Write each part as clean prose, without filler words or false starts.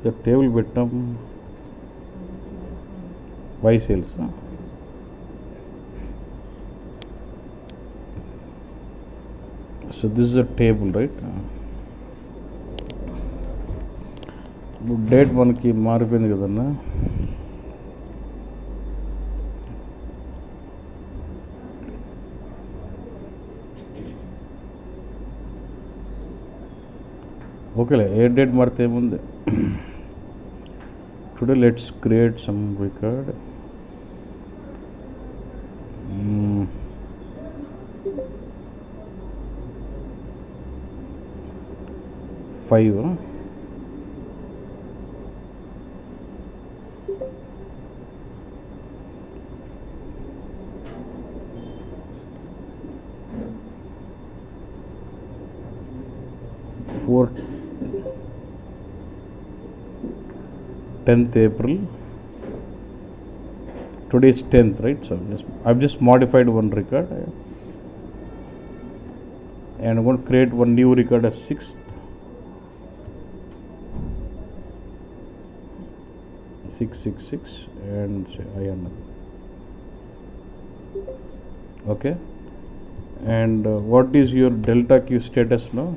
The table పెట్టాం by sales. So this is a table, right? Date మనకి మారిపోయింది కదన్నా. ఓకేలే, ఏ డేట్ మారితే ఏముంది. Today let's create some record. 5. 10th April. Today is 10th, right? So I've just modified one record and I'm going to create one new record as 6th. 666 and say IN. Okay, and what is your delta Q status now?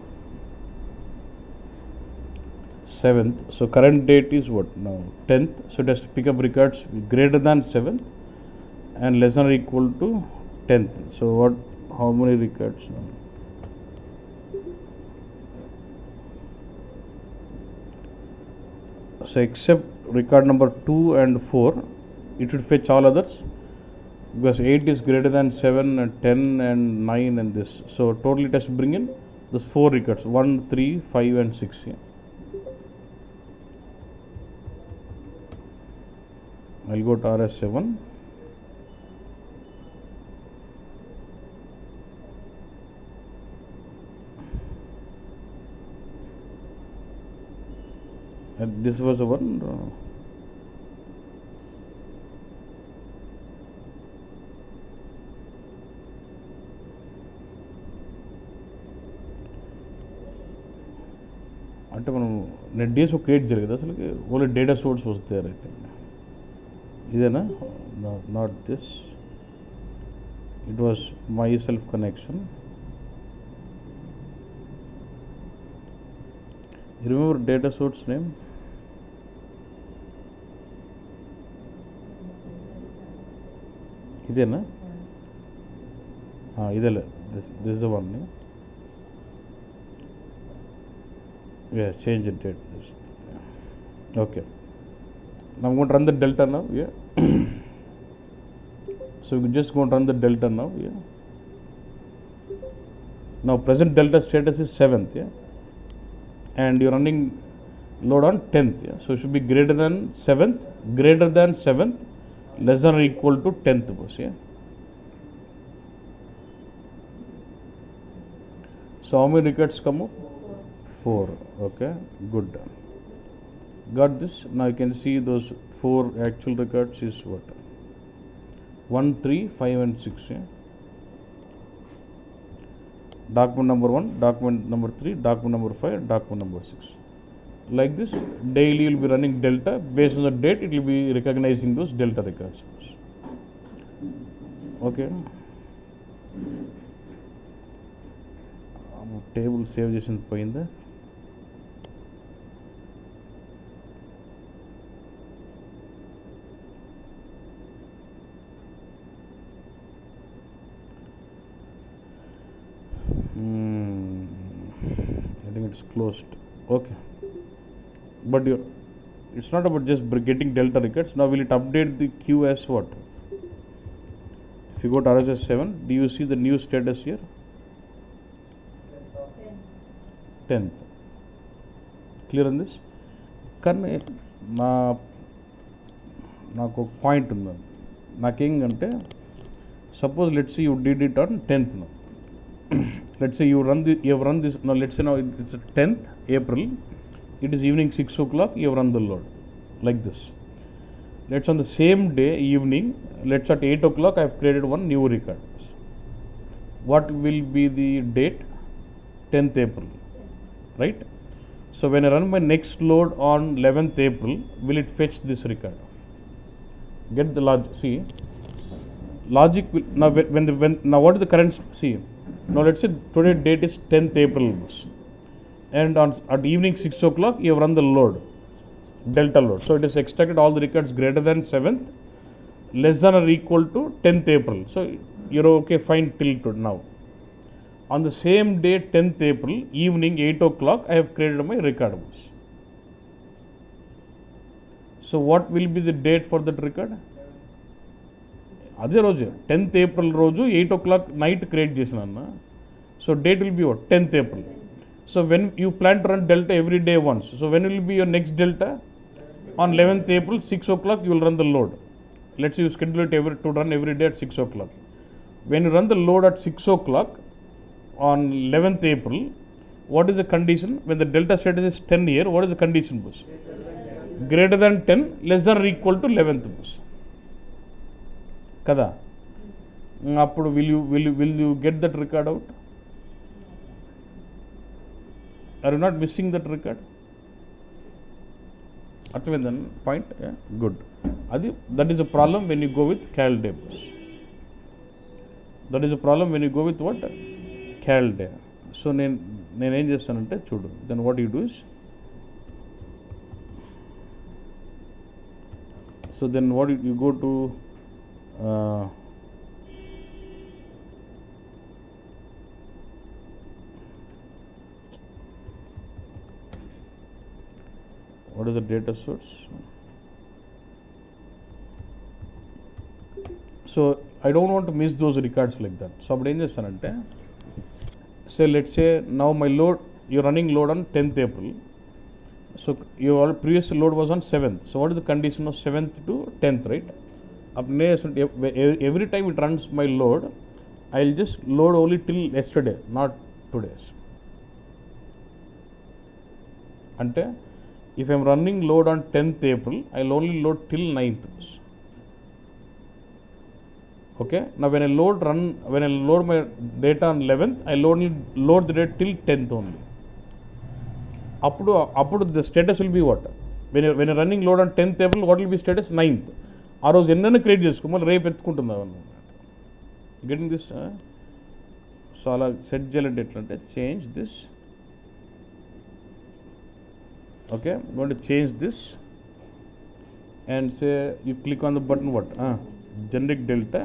7th. So current date is what now? 10th. So it has to pick up records greater than 7th and less than or equal to 10th. So what? How many records now? So except record number 2 and 4, it should fetch all others, because 8 is greater than 7 and 10 and 9 and this. So total it has to bring in those 4 records, 1, 3, 5 and 6. Yeah. I'll go to RS7. And this was the one. అంటే మనం net days create చేయలేదు అసలు, only data source వస్తాయి అయితే. ఇదేనా? Not this, it was my self connection. Remember data source name. ఇదేనా? ఇదేలే, this the one. Yeah, change the date. Okay, now I'm going to run the delta now. Yeah. So we just going to run the delta now. Yeah. Now present delta status is 7th. Yeah. And you're running load on 10th. Yeah. So it should be greater than 7th, greater than 7th, less than or equal to 10th. Yeah. So how many records come up? 4. Okay, good. Got this. Now you can see those 4 actual records is what? 1, 3, 5 and 6. Yeah? Document number 1, document number 3, document number 5, document number 6. Like this, daily you will be running delta. Based on the date, it will be recognizing those delta records. Okay. Table save చేసిన పోయిందా? I think it's closed. Okay, but it's not about just getting delta records. Now will it update the queue as what? If you go to RSS7, do you see the new status here? 10th. Clear on this? కానీ నాకు ఒక point ఉంది. నాకేంటంటే, suppose let's you did it on 10th now. Let's say you have run this now. Let's say now it's 10th April. It is evening 6 o'clock. You have run the load like this. Let's on the same day evening. Let's at 8 o'clock. I have created one new record. What will be the date? 10th April, right? So So when I run my next load on 11th April, will it fetch this record? Get the logic. See, logic will, now now what is the current? See, now let's say today date is 10th April, and at evening 6 o'clock you have run the load, delta load. So it is extracted all the records greater than 7th, less than or equal to 10th April. So you're okay, fine till to now. On the same day, 10th April, evening 8 o'clock, I have created my record. So what will be the date for that record? అదే రోజు 10th April రోజు 8 o'clock night create చేసిన. So date will be 10th April. So when you plan to run delta every day once, so when will be your next delta? On 11th April 6 o'clock you will run the load. Let's say you schedule it to run every day at 6 o'clock. When you run the load at 6 o'clock on 11th April, what is the condition? When the delta status is 10 here, what is the condition? Greater than 10, less than or equal to 11th. Kada? Appudu will you get that record out? Are you not missing that record? Then point, yeah? Good. That is a problem when you go with cal day. That is a problem when you go with what? Cal day. So నేను ఏం చేస్తానంటే చూడు, then what you do is, so then what you go to what is the data source? So I don't want to miss those records like that. So అప్పుడు ఏం చేస్తానంటే, say let's say now my load, you're running load on 10th April. So your previous load was on 7th. So what is the condition of 7th to 10th, right? Every time it runs my load, I'll just load only till yesterday, not today's. Ante if I'm running load on 10th April, I'll only load till 9th. Okay, now when I load my data on 11th, I'll only load the data till 10th only. Appudu the status will be what? When you're running load on 10th April, what will be status? 9th. ఆ రోజు ఎన్నైనా create చేసుకో, మళ్ళీ రేపు ఎత్తుకుంటుందా అన్నమాట. Getting this? So అలా set చేయాలంటే ఎట్లంటే, change this. Okay, going to change this and say you click on the button what? Generic delta.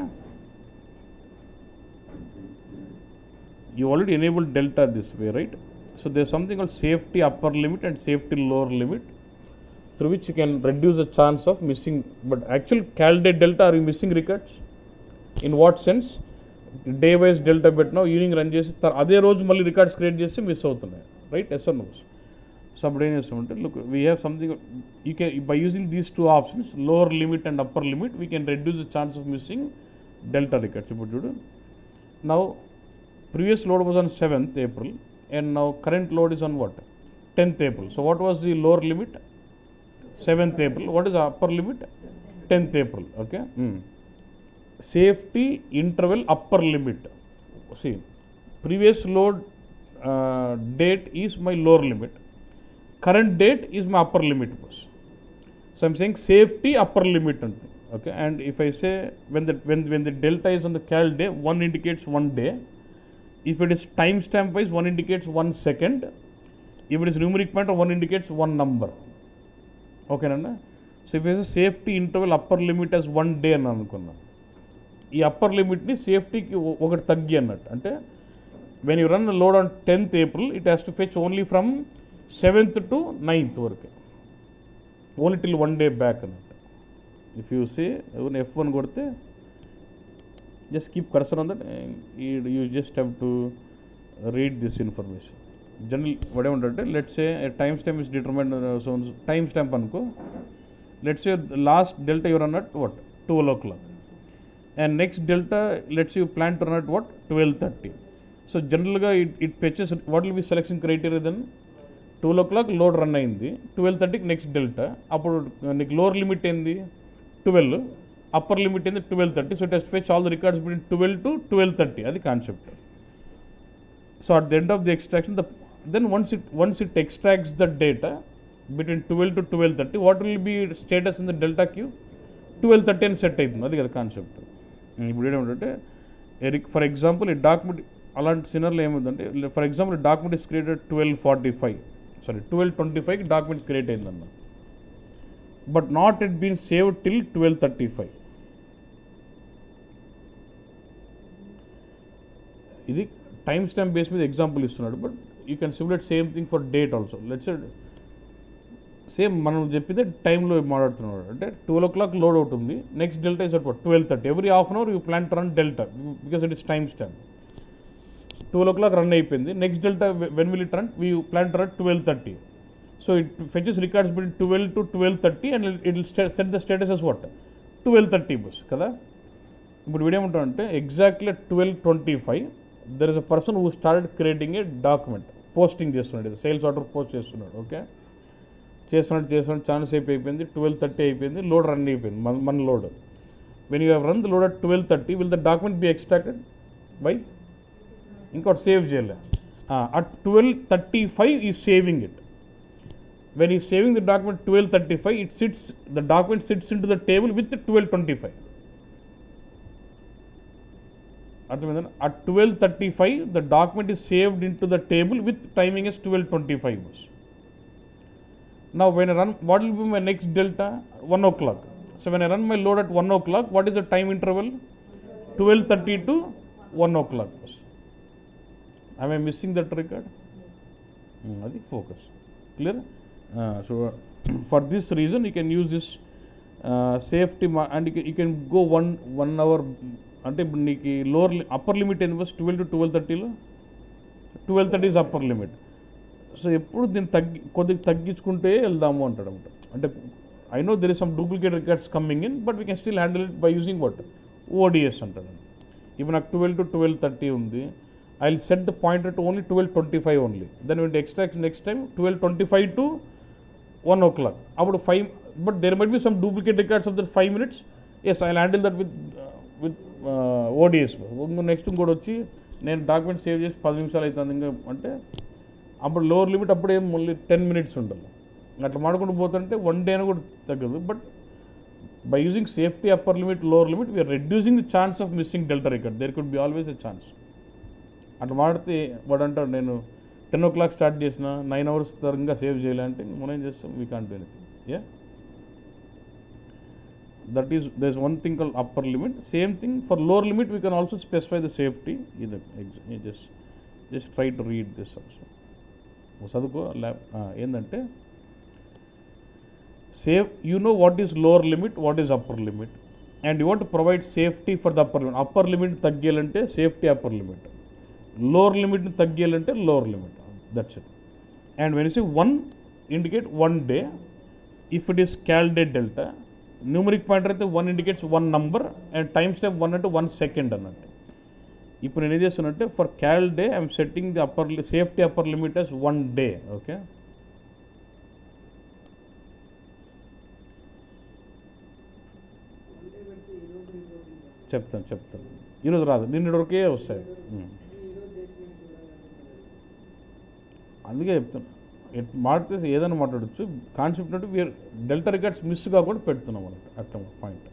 You already enabled delta this way, right? So there's something called safety upper limit and safety lower limit, through which you can reduce the chance of missing. But actual cal day delta, are you missing records? In what sense? Day wise delta పెట్టినా evening run చేసి అదే రోజు మళ్ళీ records create చేసి miss అవుతున్నాయి, right? Yes or no? So అప్పుడు ఏం చేస్తామంటే, look, we have something, you can by using these two options, lower limit and upper limit, we can reduce the chance of missing delta records. ఇప్పుడు చూడు, now previous load was on 7th April and now current load is on what? 10th April. So what was the lower limit? 7th April. What is the upper limit? 10th April. Okay. Safety interval upper limit. See, previous load date is my lower limit. Current date is my upper limit. So I'm saying safety upper limit. Okay. And if I say when the delta is on the cal day, one indicates 1 day. If it is timestamp wise, one indicates 1 second. If it is numeric pointer, one indicates 1 number. Okay, nanda? So if it is a safety interval upper limit as 1 day అని అనుకున్నాం, ఈ upper లిమిట్ని సేఫ్టీకి ఒకటి తగ్గి అన్నట్టు. అంటే when you run load on 10th April, it has to fetch only from 7th to 9th వరకు, only till 1 day back అన్నట్టు. ఇఫ్ యూ సే F1 కొడితే, just keep cursor on that, you just have to read this information. Generally what I want to do, let's say a timestamp is determined, so timestamp anko, let's say the last delta you run at what? 12 o'clock, and next delta, let's say you plan to run at what? 12:30. So generally it fetches, what will be selection criteria then? 12 o'clock load run అయింది, 12:30 next delta, అప్పుడు నీకు lower limit ఏంది? 12, upper limit ఏంది? 12:30. So it has fetch all the records between 12 to 12:30. అది concept. So at the end of the extraction, then once it extracts the data between 12 to 12:30, what will be status in the delta queue? 12:30 అని set అవుతుంది. అది కదా concept. ఇప్పుడు ఏంటంటే for example ఈ document అలాంటి సినర్లో ఏముందంటే, for example document is created 12:25 document create అయిందన్న, but not it been saved till 12:35. ఇది టైమ్ స్టాంప్ బేస్ మీద ఎగ్జాంపుల్ ఇస్తున్నాడు, but you can simulate same thing for date also. Let's same మనం చెప్పిందే టైంలో మాట్లాడుతున్నాడు. అంటే 12 o'clock లోడ్ అవుతుంది, next delta is at 12:30. Every half an hour you plan to run delta because it is time stamp. 12 o'clock run అయిపోయింది, next delta when will it run? We plan to run 12:30. So it fetches records between 12 to 12:30 and it will set the status as what? 12:30 బస్ కదా. ఇప్పుడు వీడేమంటాడంటే exactly 12:25 there is a person who started creating a document, posting చేస్తున్నాడు, sales order post చేస్తున్నాడు. Okay, చేస్తున్నాడు chance అయిపోయింది, 12:30 అయిపోయింది, load run అయిపోయింది మన load. When you have run the load at 12:30 will the document be extracted by? ఇంకోటి save చేయలే, at 12:35 I saving it. When I saving the document 12:35 the document sits into the table with 12:25. అర్థమైందా? At 12:35 the document is saved into the table with timing as 12:25. Now when I run, what will be my next delta? 1 o'clock. So when I run my load at 1 o'clock, what is the time interval? 12:30 to 1 o'clock. Am I missing that record? Adi focus. Clear? So for this reason you can use this safety and you can go one hour. అంటే ఇప్పుడు నీకు lower upper limit ఎంత బస్? 12 to 12:30లో 12:30 is upper limit. So ఎప్పుడు దీన్ని కొద్దిగా తగ్గించుకుంటే వెళ్దాము అంటాడు అనమాట. అంటే I know there is some duplicate records coming in, but we can still handle it by using what? ODS అంటాడు. ఇప్పుడు నాకు 12 to 12:30 ఉంది, I will set the pointer to only 12:25 only. Then will extract next time 12:25 to 1 o'clock. అప్పుడు 5, but there might be some duplicate records of that 5 minutes. Yes, I will handle that with ODS. Next ఇంకోటి వచ్చి నేను document save చేసి 10 నిమిషాలు అవుతుంది ఇంకా అంటే అప్పుడు లోవర్ లిమిట్ అప్పుడే మళ్ళీ 10 minutes ఉండాలి. అట్లా మాడుకుంటూ పోతుంటే 1 day అయినా కూడా తగ్గదు. But by using safety upper limit, lower limit, we're reducing the chance of missing delta record. There could be always a chance. అట్లా మాడితే వాడు అంటాడు నేను 10 o'clock స్టార్ట్ చేసిన 9 hours తరంగా సేవ్ చేయాలంటే మనం ఏం చేస్తాం? We can't do anything. Yeah, that is, there is one thing called upper limit. Same thing for lower limit, we can also specify the safety. Just try to read this also. చదువుకో ఏంటంటే you know what is lower limit, what is upper limit, and you want to provide safety for the upper limit. Upper limit తగ్గియాలంటే safety upper limit, lower limit తగ్గియాలంటే lower limit. That's it. And when you say 1, indicate 1 day. If it is cal day delta, numeric pointer అయితే 1 indicates 1 number and time step 1 అంటే 1 second అన్నట్టు. ఇప్పుడు నేను ఏం చేస్తానంటే for cal day I'm setting the safety upper limit as 1 day. Okay, చెప్తాను. ఈరోజు రాదు, నిన్నటి వరకే వస్తాయి. అందుకే చెప్తాను, మాడితే ఏదైనా మాట్లాడచ్చు. కాన్సెప్ట్ అంటే వీఆర్ డెల్టా రికార్డ్స్ మిస్ కాకుండా పెడుతున్నాం అన్నట్టు. అట్లా పాయింట్.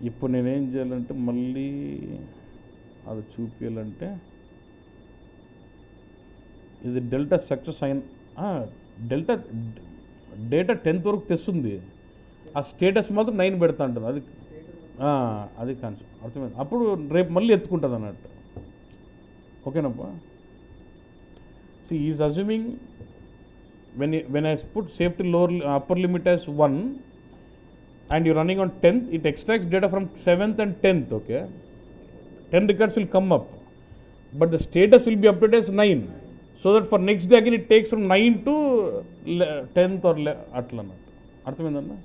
ఇప్పుడు నేనేం చేయాలంటే మళ్ళీ అది చూపించాలంటే ఇది డెల్టా సక్సెస్ అయిన డెల్టా డేటా 10th వరకు తెస్తుంది, ఆ స్టేటస్ మాత్రం 9 పెడతా ఉంటుంది. అది కాన్సెప్ట్ అర్థమైంది. అప్పుడు రేపు మళ్ళీ ఎత్తుకుంటుంది అన్నట్టు. ఓకేనప్పా. See, he is assuming when I put safety upper limit as 1 and you're running on 10th, it extracts data from 7th and 10th. Okay, 10 records will come up, but the status will be updated as 9, so that for next day again it takes from 9 to 10th or atla annattu. అర్థమైందన్నా?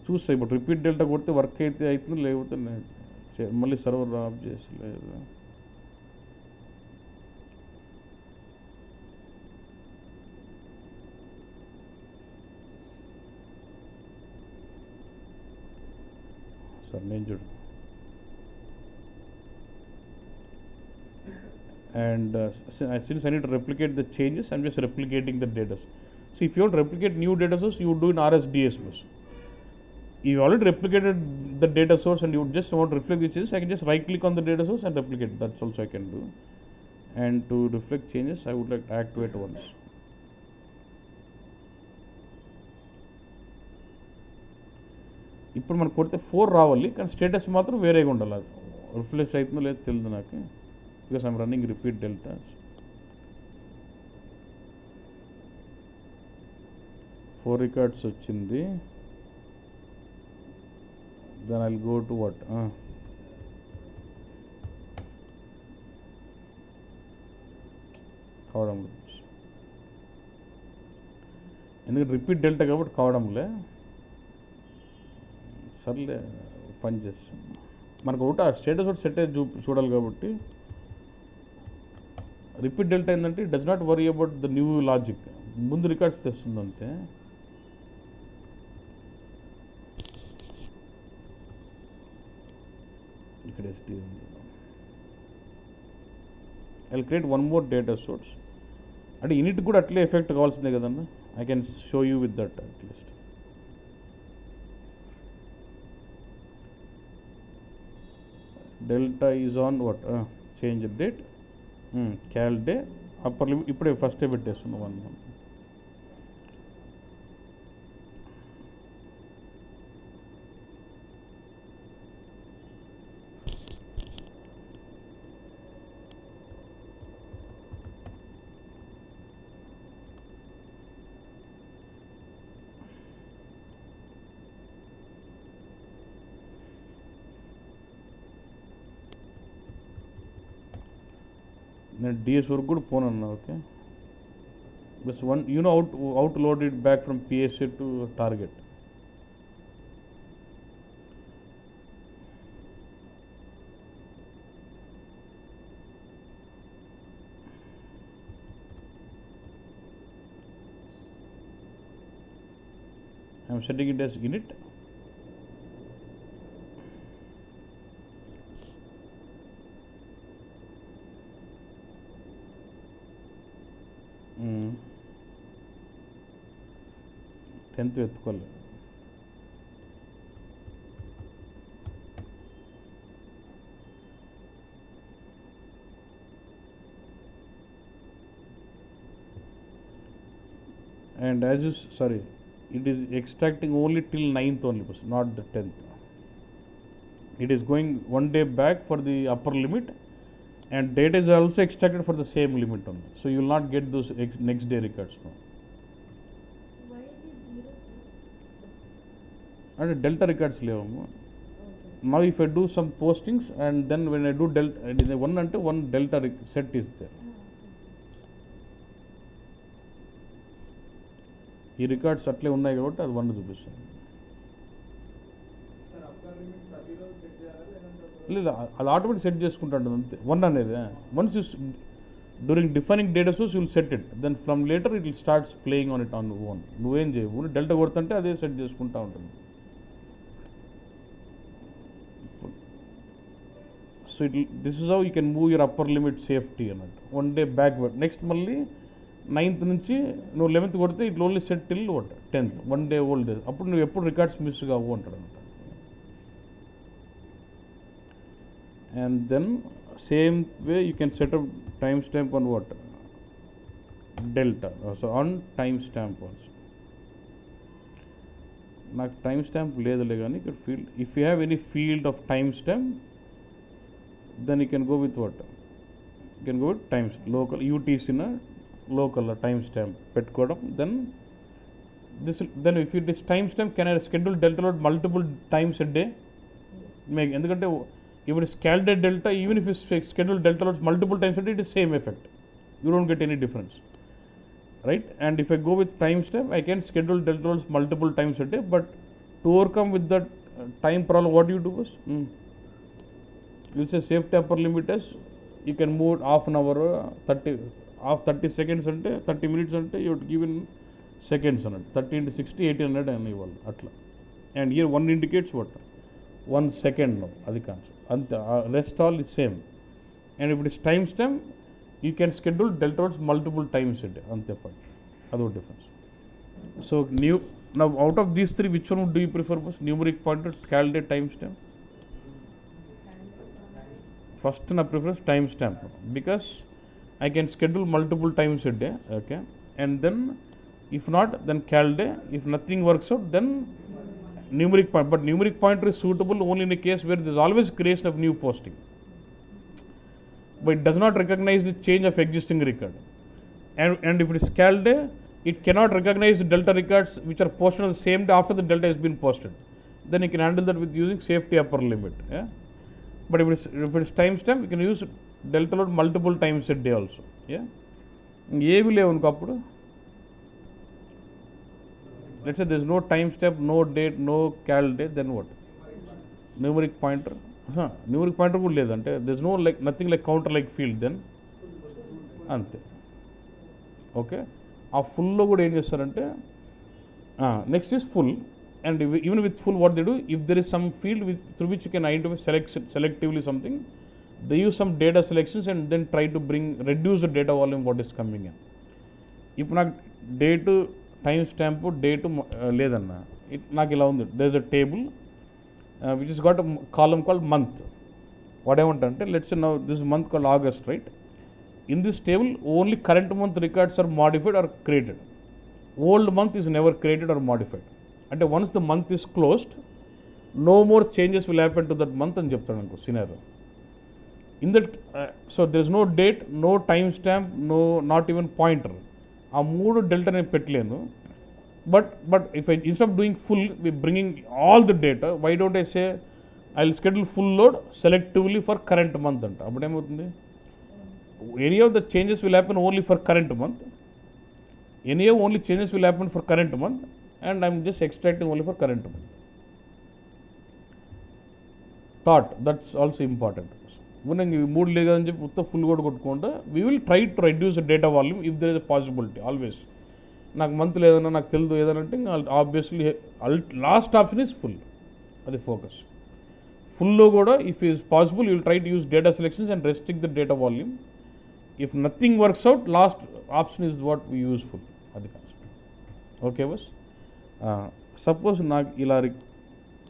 చూస్తా ఇప్పుడు repeat delta కొడితే work అయితే అవుతుంది, లేకపోతే మళ్ళీ server of చేసి లేదు. Sir నేను చూడు and since I need to replicate the changes, I'm just replicating the data. See, if you want to replicate new data source, you would do in RSDS bus. You already replicated the data source and you just want to reflect the changes, I can just right click on the data source and replicate. That's also I can do. And to reflect changes, I would like to activate once. ఇప్పుడు మనకు కొడితే 4 రావాలి, కానీ status మాత్రం వేరేగా ఉండాలి. అది reflect అవుతుందో లేదో తెలియదు నాకు, because I'm running repeat delta. Four records వచ్చింది. Then I'll go to what కావడం, ఎందుకంటే రిపీట్ డెల్టా కాబట్టి కావడంలే. సర్లే పని చేస్తాం. మనకు ఒకటి ఆ స్టేటస్ ఒకటి సెట్ అయ్యి చూడాలి కాబట్టి రిపీట్ డెల్టా ఏంటంటే it does not worry about the new logic, ముందు రికార్డ్స్ తెస్తుంది అంతే. ఇక్కడ ఎస్టీ ఉంది. I will create one more data source. అంటే ఇనిట్ కూడా అట్లే ఎఫెక్ట్ కావాల్సిందే కదన్నా. I can show you with that at least. Delta is on what change date cal day upper limit ఇప్పుడే ఫస్టే పెట్టేస్తున్నాం 1 month. నేను డిఎస్ వరకు కూడా పోనన్నా. ఓకే, బస్ one you know how to load it back from PSA to target. I'm setting it as init. Tenth ఎత్తుకోలేదు. And as you sorry, it is extracting only till 9th only, not the 10th. It is going 1 day back for the upper limit, and data is also extracted for the same limit only. So you will not get those next day records now. Why it is 0? And delta records levamu. Now if I do some postings and then when I do delta, it is one delta set is there. ఈ records అట్లే ఉన్నాయి కాబట్టి అది 1 చూపిస్తుంది. లేదు, అది automatic set చేసుకుంటాడు అంతే. 1 అనేది once you during defining data source you will set it, then from later it will starts playing on it on own. నువ్వేం చేయవు, డెల్టా కొడుతుంటే అదే సెట్ చేసుకుంటూ ఉంటుంది. So this is how you can move your upper limit safety అన్నట్టు. 1 day backward. Next మళ్ళీ 9th నుంచి నువ్వు 11th కొడితే it only set till what 10th, 1 day old. అప్పుడు నువ్వు ఎప్పుడు రికార్డ్స్ మిస్ కావు అంటాడు అనమాట. And then same way you can set up timestamp on what delta, so on timestamp also. నాకు timestamp లేదులే కానీ ఇక్కడ field, if you have any field of timestamp then you can go with what, you can go with times local UTC na local timestamp పెట్టుకోవడం. then if it is timestamp, can I schedule delta load multiple times a day? ఎందుకంటే if it is scaled delta, even if you schedule delta loads multiple times a day, it is same effect. You don't get any difference, right? And if I go with timestamp, I can schedule delta loads multiple times a day. But to overcome with that time problem, what do you do is you say safety upper limit as you can move it half an hour, 30 seconds ante 30 minutes ante you would give in seconds on it. 30 into 60 1800 and eval atla. And here 1 indicates what 1 second no adi concept. And rest all is same. And if it is timestamp, you can schedule delta notes multiple times a day, అంతే point, అదో difference. So now out of these three, which one do you prefer most? Numeric pointer, calendar, timestamp? First na preference timestamp, because I can schedule multiple times a day, okay, and then if not, then calendar. If nothing works out, then numeric point. But numeric pointer is suitable only in a case where there is always creation of new posting, but it does not recognize the change of existing record. And if it is calendar, it cannot recognize the delta records which are posted on the same day after the delta has been posted. Then you can handle that with using safety upper limit. Yeah? But if it is timestamp, you can use delta load multiple times a day also. Yeah? ఏవి లేవు అనుకో అప్పుడు, let's say there is no timestamp, no date, no calendar, then what? Numeric pointer. Numeric pointer కూడా లేదు అంటే there is no like nothing like counter like field, then అంతే. Okay, ఆ ఫుల్లో కూడా ఏం చేస్తారంటే next is full, and even with full what they do, if there is some field through which you can identify selectively something, they use some data selections and then try to reduce the data volume what is coming in. ఇప్పుడు నాకు date, time stamp, date లేదన్నా, నాకు ఇలా ఉంది, there is a table which has got a column called month. What I want అంటే let's say now this month called August, right? In this table, only current month records are modified or created. Old month is never created or modified. And once the month is closed, no more changes will happen to that month and చెప్తాను అనుకో scenario. In that, so there is no date, no time stamp, no, not even pointer. ఆ మూడు delta నేను పెట్టలేను. But if I, instead of doing full, we bringing all the data, why don't I say I will schedule full load selectively for current month అంట. అప్పుడు ఏమవుతుంది, any of the changes will happen only for current month, only changes will happen for current month, and I am just extracting only for current month. Thought, that's also important. When you mood lega anje putta full code kottukonda, we will try to reduce the data volume if there is a possibility, always. నాకు month లేదన్నా, నాకు తెలియదు ఏదనంటే obviously last option is full, అది focus. ఫుల్లో కూడా if is possible you will try to use data selections and restrict the data volume. If nothing works out, last option is what we use full. Adi concept. Okay, boss. Suppose నాకు ఇలా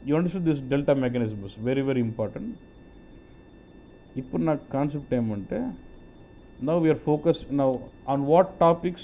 you understood this delta mechanism, boss. Very very important. ఇప్పుడు నాకు concept ఏమంటే, now we are focused now on what topics.